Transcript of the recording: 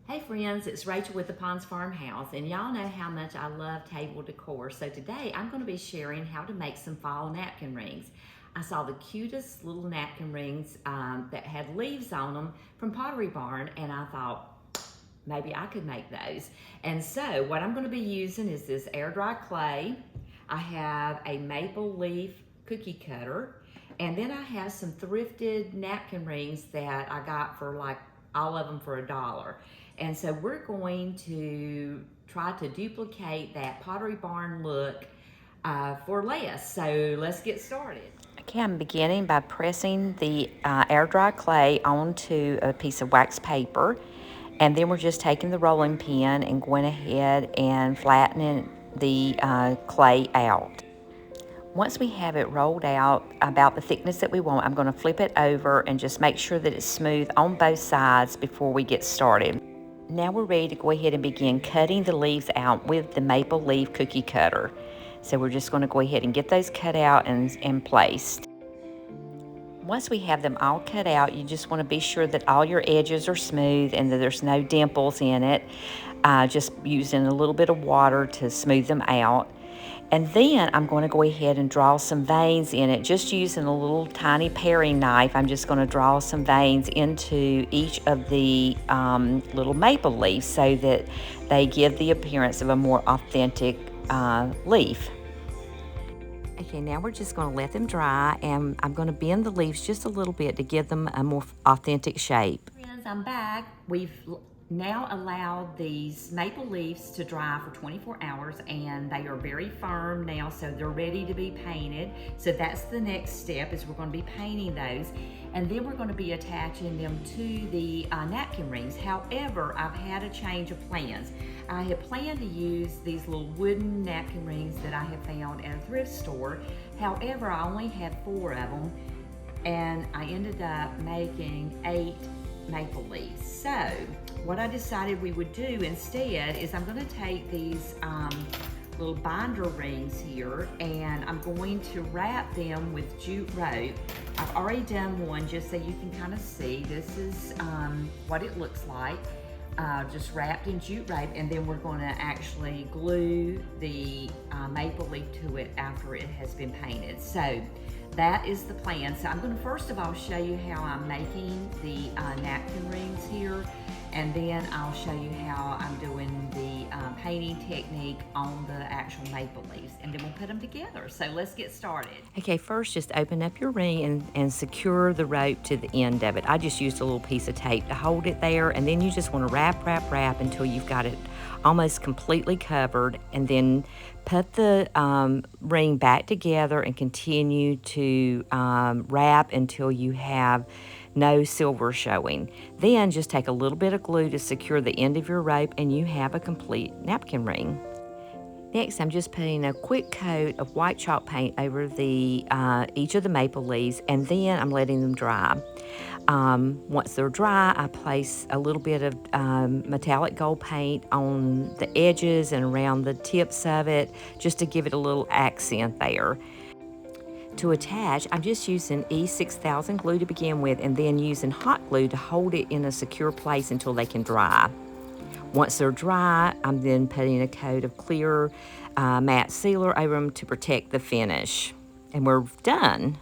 Hey friends, it's Rachel with the Ponds Farmhouse, and y'all know how much I love table decor. So today I'm going to be sharing how to make some fall napkin rings. I saw the cutest little napkin rings that had leaves on them from Pottery Barn, and I thought maybe I could make those. And so what I'm going to be using is this air dry clay. I have a maple leaf cookie cutter, and then I have some thrifted napkin rings that I got for like all of them for $1. And so we're going to try to duplicate that Pottery Barn look for less. So let's get started. Okay, I'm beginning by pressing the air dry clay onto a piece of wax paper. And then we're just taking the rolling pin and going ahead and flattening the clay out. Once we have it rolled out about the thickness that we want, I'm going to flip it over and just make sure that it's smooth on both sides before we get started. Now we're ready to go ahead and begin cutting the leaves out with the maple leaf cookie cutter. So we're just going to go ahead and get those cut out and placed. Once we have them all cut out, you just want to be sure that all your edges are smooth and that there's no dimples in it. Just using a little bit of water to smooth them out. And then I'm going to go ahead and draw some veins in it. Just using a little tiny paring knife, I'm just going to draw some veins into each of the little maple leaves so that they give the appearance of a more authentic leaf. Okay, now we're just going to let them dry, and I'm going to bend the leaves just a little bit to give them a more authentic shape. Friends, I'm back. We've now allowed these maple leaves to dry for 24 hours, and they are very firm now, so they're ready to be painted. So that's the next step, is we're going to be painting those, and then we're going to be attaching them to the napkin rings. However, I've had a change of plans. I had planned to use these little wooden napkin rings that I have found at a thrift store. However, I only had 4 of them, and I ended up making 8 maple leaves. So what I decided we would do instead is I'm going to take these little binder rings here, and I'm going to wrap them with jute rope. I've already done one just so you can kind of see. This is what it looks like, just wrapped in jute rope, and then we're going to actually glue the maple leaf to it after it has been painted. So that is the plan. So I'm going to first of all show you how I'm making the napkin rings here, and then I'll show you how I'm doing the painting technique on the actual maple leaves, and then we'll put them together. So let's get started. Okay, first just open up your ring and secure the rope to the end of it. I just used a little piece of tape to hold it there, and then you just want to wrap until you've got it almost completely covered, and then put the ring back together and continue to wrap until you have no silver showing. Then just take a little bit of glue to secure the end of your rope, and you have a complete napkin ring. Next, I'm just putting a quick coat of white chalk paint over the each of the maple leaves, and then I'm letting them dry. Once they're dry, I place a little bit of metallic gold paint on the edges and around the tips of it, just to give it a little accent there. To attach, I'm just using E6000 glue to begin with, and then using hot glue to hold it in a secure place until they can dry. Once they're dry, I'm then putting a coat of clear matte sealer over them to protect the finish. And we're done.